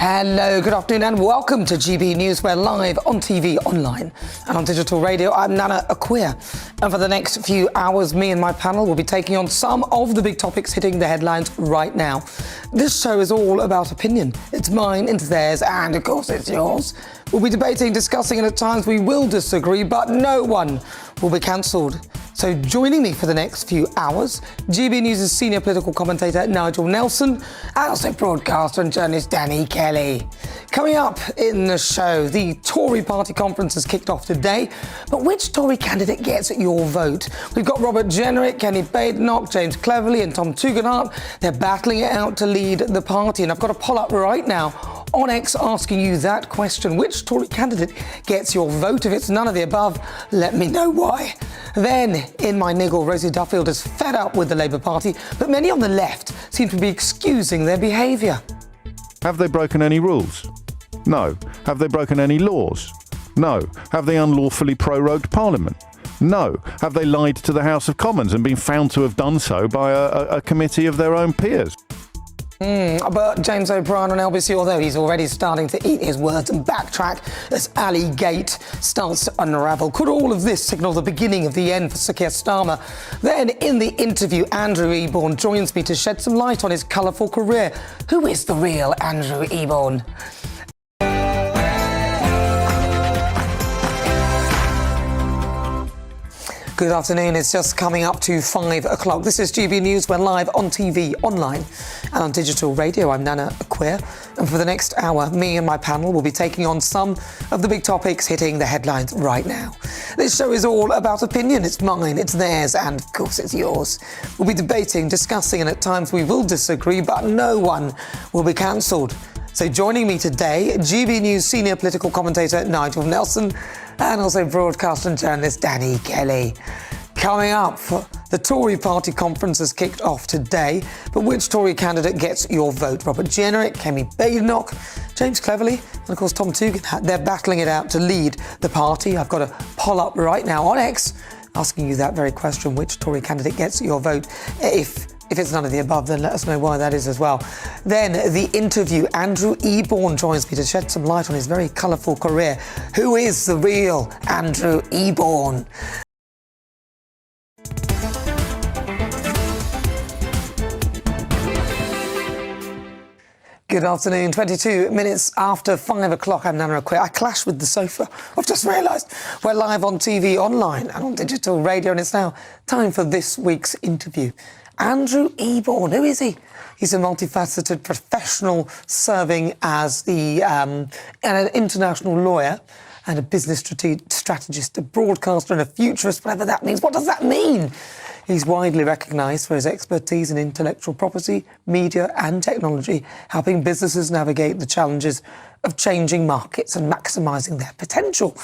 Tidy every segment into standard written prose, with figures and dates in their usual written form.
Hello, good afternoon and welcome to GB News. We're live on TV, online and on digital radio. I'm Nana Akua, and for the next few hours me and my panel will be taking on some of the big topics hitting the headlines right now. This show is all about opinion. It's mine, it's theirs, and of course it's yours. We'll be debating, discussing, and at times we will disagree, but no one will be cancelled. So joining me for the next few hours, GB News' senior political commentator Nigel Nelson, and also broadcaster and journalist Danny Kelly. Coming up in the show, the Tory party conference has kicked off today, but which Tory candidate gets your vote? We've got Robert Jenrick, Kenny Badenoch, James Cleverly and Tom Tugendhat. They're battling it out to lead the party, and I've got a poll up right now on X asking you that question. Which Tory candidate gets your vote? If it's none of the above, let me know why. Then, in my niggle, Rosie Duffield is fed up with the Labour Party, but many on the left seem to be excusing their behaviour. Have they broken any rules? No. Have they broken any laws? No. Have they unlawfully prorogued Parliament? No. Have they lied to the House of Commons and been found to have done so by a committee of their own peers? But James O'Brien on LBC, although he's already starting to eat his words and backtrack as Ali Gate starts to unravel. Could all of this signal the beginning of the end for Sir Keir Starmer? Then, in the interview, Andrew Eborn joins me to shed some light on his colourful career. Who is the real Andrew Eborn? Good afternoon, it's just coming up to 5 o'clock. This is GB News. We're live on TV, online and on digital radio. I'm Nana Akua, and for the next hour, me and my panel will be taking on some of the big topics hitting the headlines right now. This show is all about opinion. It's mine, it's theirs, and of course it's yours. We'll be debating, discussing, and at times we will disagree, but no one will be cancelled. So joining me today, GB News senior political commentator Nigel Nelson, and also broadcaster and journalist Danny Kelly. Coming up, the Tory party conference has kicked off today, but which Tory candidate gets your vote? Robert Jenrick, Kenny Badenoch, James Cleverly, and of course Tom Tugendhat. They're battling it out to lead the party. I've got a poll up right now on X asking you that very question: which Tory candidate gets your vote? If it's none of the above, then let us know why that is as well. Then the interview, Andrew Eborn joins me to shed some light on his very colourful career. Who is the real Andrew Eborn? Good afternoon, 22 minutes after 5 o'clock. I'm Nana Akua. I clashed with the sofa. I've just realised we're live on TV, online and on digital radio, and it's now time for this week's interview. Andrew Eborn, who is he? He's a multifaceted professional serving as an international lawyer and a business strategist, a broadcaster and a futurist, whatever that means. What does that mean? He's widely recognised for his expertise in intellectual property, media and technology, helping businesses navigate the challenges of changing markets and maximising their potential.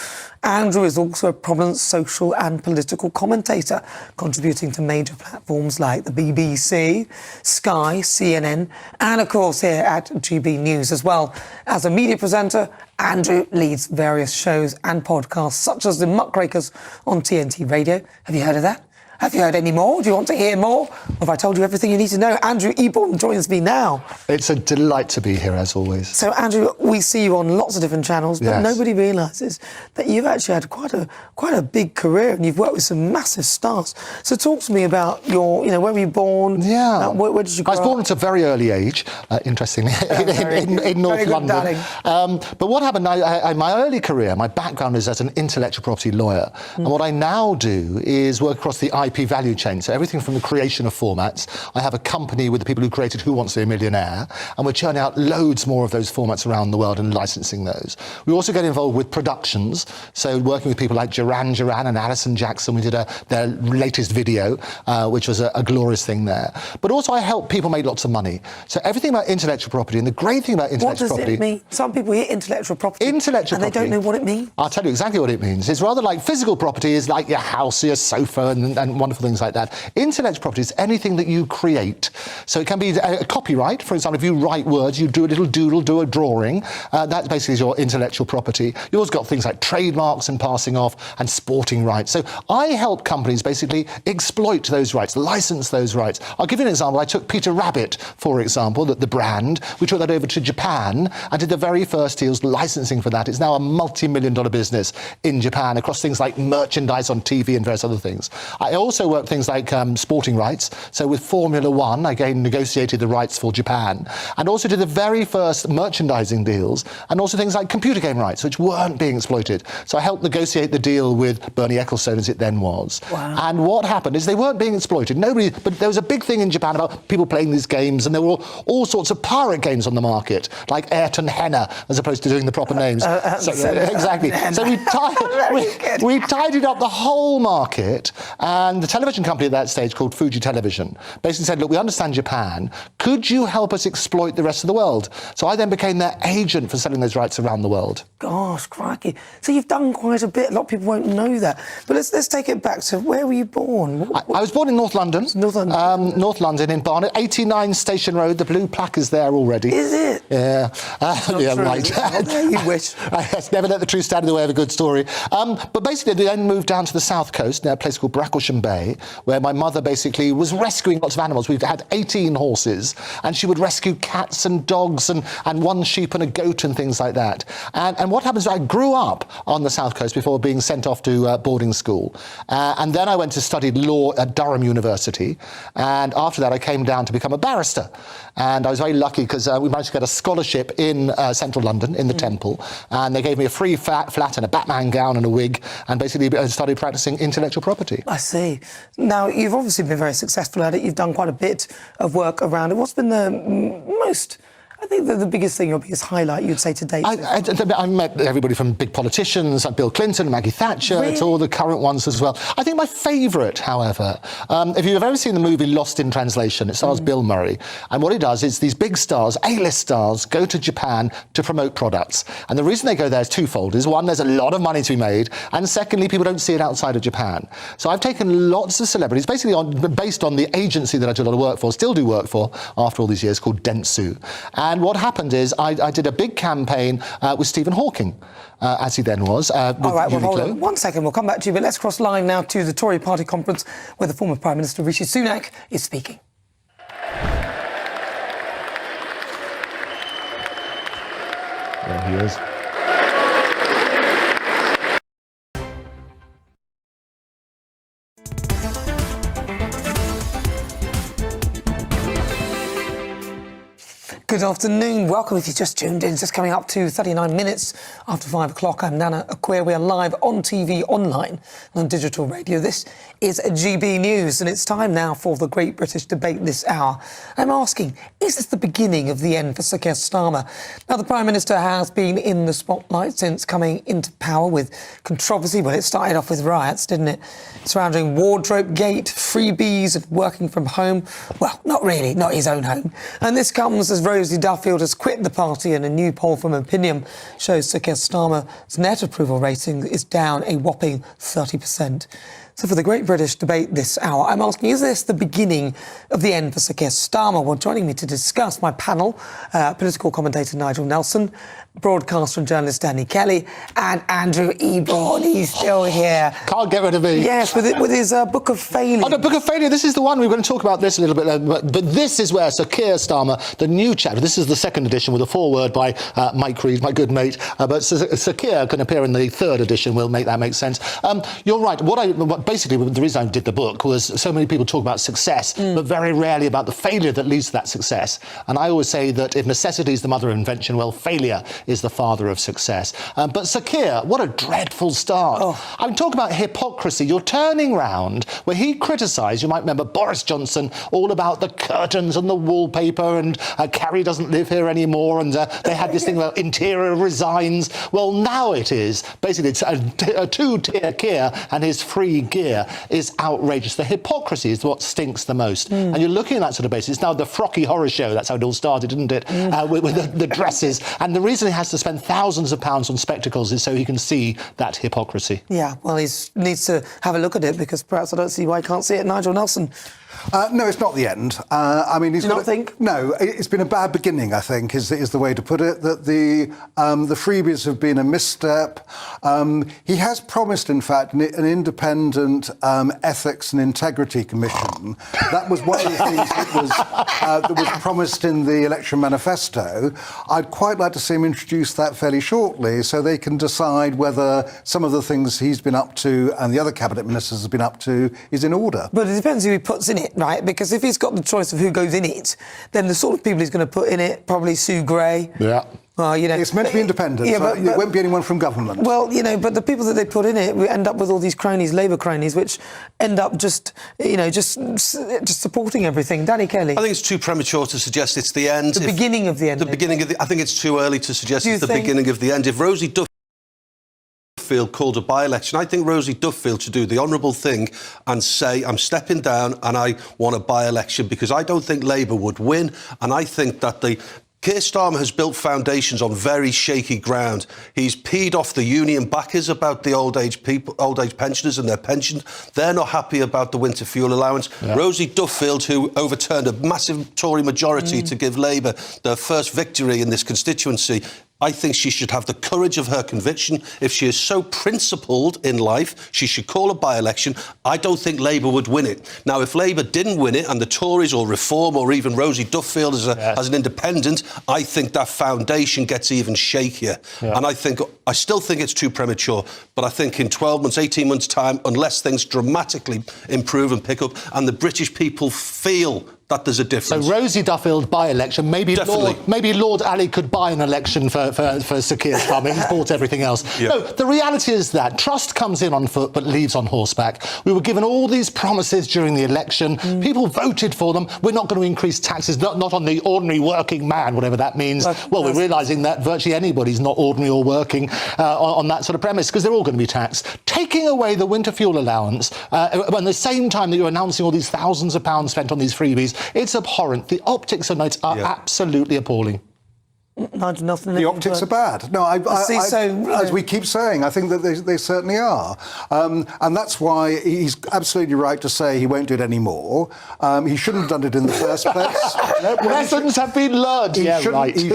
Andrew is also a prominent social and political commentator, contributing to major platforms like the BBC, Sky, CNN, and of course here at GB News. As well as a media presenter, Andrew leads various shows and podcasts such as The Muckrakers on TNT Radio. Have you heard of that? Have you heard any more? Do you want to hear more? Or have I told you everything you need to know? Andrew Eborn joins me now. It's a delight to be here, as always. So, Andrew, we see you on lots of different channels, but nobody realises that you've actually had quite a big career, and you've worked with some massive stars. So talk to me about your, where were you born? Yeah. Where did you grow up? I was born at a very early age, interestingly, in North London. But what happened, my early career, my background is as an intellectual property lawyer. And what I now do is work across the IP value chain, so everything from the creation of formats. I have a company with the people who created Who Wants to Be a Millionaire, and we're churning out loads more of those formats around the world and licensing those. We also get involved with productions, so working with people like Duran Duran and Alison Jackson. We did their latest video, which was a glorious thing there. But also I help people make lots of money. So everything about intellectual property, and the great thing about intellectual property... What does it mean? Some people hear intellectual property and they don't know what it means. I'll tell you exactly what it means. It's rather like physical property is like your house, your sofa and wonderful things like that. Intellectual property is anything that you create. So it can be a copyright. For example, if you write words, you do a little doodle, do a drawing. That basically is your intellectual property. You've also got things like trademarks and passing off and sporting rights. So I help companies basically exploit those rights, license those rights. I'll give you an example. I took Peter Rabbit, for example, the brand. We took that over to Japan and did the very first deals licensing for that. It's now a multi-million-dollar business in Japan across things like merchandise on TV and various other things. I also work things like sporting rights. So with Formula One, I again negotiated the rights for Japan and also did the very first merchandising deals and also things like computer game rights, which weren't being exploited. So I helped negotiate the deal with Bernie Ecclestone, as it then was. Wow. And what happened is they weren't being exploited. Nobody, but there was a big thing in Japan about people playing these games, and there were all sorts of pirate games on the market, like Ayrton Henna, as opposed to doing the proper names. Exactly. So we tidied up the whole market, and the television company at that stage, called Fuji Television, basically said, look, we understand Japan. Could you help us exploit the rest of the world? So I then became their agent for selling those rights around the world. Gosh, crikey. So you've done quite a bit. A lot of people won't know that. But let's take it back to where were you born? I was born in North London. North London. North London in Barnet. 89 Station Road. The blue plaque is there already. Is it? Yeah. Yeah, true, right. You wish. Never let the truth stand in the way of a good story. But basically, they then moved down to the south coast, near a place called Bracklesham Bay, where my mother basically was rescuing lots of animals. We've had 18 horses, and she would rescue cats and dogs and one sheep and a goat and things like that. And what happens is I grew up on the south coast before being sent off to boarding school. And then I went to study law at Durham University. And after that, I came down to become a barrister. And I was very lucky because we managed to get a scholarship in central London, in the Temple. And they gave me a free flat and a Batman gown and a wig, and basically started practicing intellectual property. I see. Now, you've obviously been very successful at it. You've done quite a bit of work around it. What's been the most... I think the biggest thing, your biggest highlight, you'd say to date? I met everybody from big politicians like Bill Clinton, Maggie Thatcher, really? to all the current ones as well. I think my favourite, however, if you've ever seen the movie Lost in Translation, it stars Bill Murray. And what he does is these big stars, A-list stars, go to Japan to promote products. And the reason they go there is twofold. Is one, there's a lot of money to be made. And secondly, people don't see it outside of Japan. So I've taken lots of celebrities, basically based on the agency that I do a lot of work for, still do work for after all these years, called Dentsu. And what happened is I did a big campaign with Stephen Hawking, as he then was. All right, well, hold on 1 second. We'll come back to you, but let's cross line now to the Tory party conference where the former Prime Minister Rishi Sunak is speaking. There he is. Good afternoon. Welcome if you just tuned in. It's just coming up to 39 minutes after 5 o'clock. I'm Nana Akua. We are live on TV, online, and on digital radio. This is GB News, and it's time now for the Great British Debate this hour. I'm asking, is this the beginning of the end for Sir Keir Starmer? Now, the Prime Minister has been in the spotlight since coming into power with controversy. Well, it started off with riots, didn't it? Surrounding Wardrobe Gate, freebies, and working from home. Well, not really, not his own home. And this comes as Rosie Duffield has quit the party, and a new poll from Opinion shows Sir Keir Starmer's net approval rating is down a whopping 30%. So for the Great British Debate this hour, I'm asking, is this the beginning of the end for Sir Keir Starmer? Well, joining me to discuss my panel, political commentator Nigel Nelson, broadcaster and journalist Danny Kelly, and Andrew Eborn. He's still here. Can't get rid of me. Yes, with his Book of Failure. Oh, the Book of Failure, this is the one. We're going to talk about this a little bit, but this is where Sir Keir Starmer, the new chapter, this is the second edition with a foreword by Mike Reid, my good mate, but Sir Keir can appear in the third edition. We'll make that make sense. You're right. Basically, the reason I did the book was so many people talk about success, but very rarely about the failure that leads to that success. And I always say that if necessity is the mother of invention, well, failure is the father of success. But Sir Keir, what a dreadful start. Oh. I'm talking about hypocrisy. You're turning round where he criticised, you might remember Boris Johnson, all about the curtains and the wallpaper, and Carrie doesn't live here anymore, and they had this thing about interior resigns. Well, now it is. Basically, it's a two-tier Keir and his free gear is outrageous. The hypocrisy is what stinks the most. And you're looking at that sort of basis. It's now the Frocky Horror Show. That's how it all started, didn't it? With the dresses. And the reason he has to spend thousands of pounds on spectacles is so he can see that hypocrisy. Yeah, well, he needs to have a look at it, because perhaps I don't see why he can't see it. Nigel Nelson. No, it's not the end. I mean, Do you not think? No, it's been a bad beginning, I think, is the way to put it. That the freebies have been a misstep. He has promised, in fact, an independent ethics and integrity commission. That was one of the things that was promised in the election manifesto. I'd quite like to see him introduce that fairly shortly, so they can decide whether some of the things he's been up to and the other cabinet ministers have been up to is in order. But it depends who he puts in it, right? Because if he's got the choice of who goes in it, then the sort of people he's going to put in it, probably Sue Gray. Yeah. Well, you know, It's meant to be independent, yeah, so but it won't be anyone from government. Well, you know, but the people that they put in it, we end up with all these cronies, Labour cronies, which end up just supporting everything. Danny Kelly. I think it's too premature to suggest it's the end. The beginning of the end. I think it's too early to suggest it's the beginning of the end. If Rosie Duffield called a by-election, I think Rosie Duffield should do the honourable thing and say, I'm stepping down and I want a by-election, because I don't think Labour would win, and I think that Keir Starmer has built foundations on very shaky ground. He's peed off the union backers about the old age pensioners and their pensions. They're not happy about the winter fuel allowance. Yeah. Rosie Duffield, who overturned a massive Tory majority to give Labour their first victory in this constituency, I think she should have the courage of her conviction. If she is so principled in life, she should call a by-election. I don't think Labour would win it. Now, if Labour didn't win it and the Tories or Reform or even Rosie Duffield as an independent, I think that foundation gets even shakier. Yeah. And I still think it's too premature, but I think in 12 months, 18 months' time, unless things dramatically improve and pick up and the British people feel that there's a difference. So Rosie Duffield by-election, maybe Lord Ali could buy an election for Sir Keir Starmer. He's bought everything else. Yep. No, the reality is that trust comes in on foot but leaves on horseback. We were given all these promises during the election. People voted for them. We're not going to increase taxes, not on the ordinary working man, whatever that means. Well, we're realising that virtually anybody's not ordinary or working on that sort of premise, because they're all going to be taxed. Taking away the winter fuel allowance at the same time that you're announcing all these thousands of pounds spent on these freebies, it's abhorrent. The optics of it are absolutely appalling. Nigel Nelson. The optics are bad. No, as we keep saying, I think that they certainly are. And that's why he's absolutely right to say he won't do it anymore. He shouldn't have done it in the first place. Lessons have been learned. He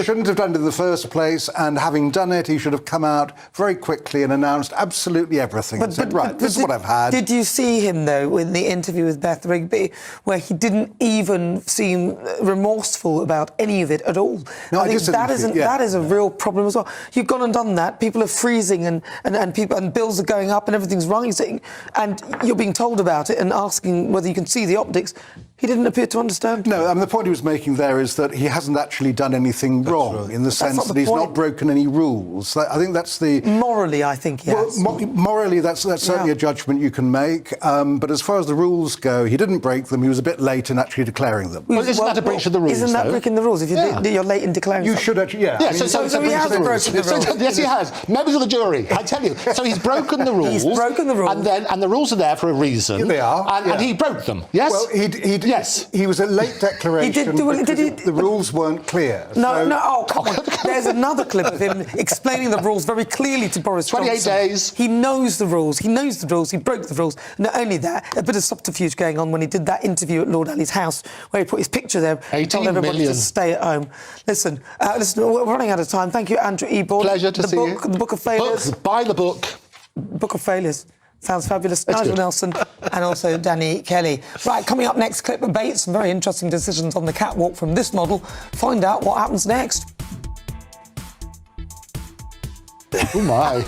shouldn't have done it in the first place, and having done it, he should have come out very quickly and announced absolutely everything. And said, right, this is what I've had. Did you see him, though, in the interview with Beth Rigby, where he didn't even seem remorseful about any of it at all? No, I think that is a real problem as well. You've gone and done that. People are freezing and bills are going up and everything's rising, and you're being told about it and asking whether you can see the optics. He didn't appear to understand. No, I mean, the point he was making there is that he hasn't actually done anything wrong, in the sense that he's not broken any rules. I think that's the... Morally, I think, yes. Well, morally, that's certainly a judgment you can make. But as far as the rules go, he didn't break them. He was a bit late in actually declaring them. Well, isn't that a breach of the rules, Isn't that breaking the rules? If you're late in declaring You should actually, so he has broken the rules. Yes, he has. Members of the jury, I tell you. So he's broken the rules. He's broken the rules. And the rules are there for a reason. Yeah, they are. And he broke them, yes? Well, he was a late declaration. The rules weren't clear. Oh, come on. There's another clip of him explaining the rules very clearly to Boris Johnson. 28 days. He knows the rules. He broke the rules. Not only that, a bit of subterfuge going on when he did that interview at Lord Ali's house, where he put his picture there, told everybody to stay at home. Listen, we're running out of time. Thank you, Andrew Eborn. Pleasure to see you. The Book of Failures. Buy the book. Book of Failures. Sounds fabulous. Nigel Nelson and also Danny Kelly. Right, coming up next, clip debate. Some very interesting decisions on the catwalk from this model. Find out what happens next. Oh, my.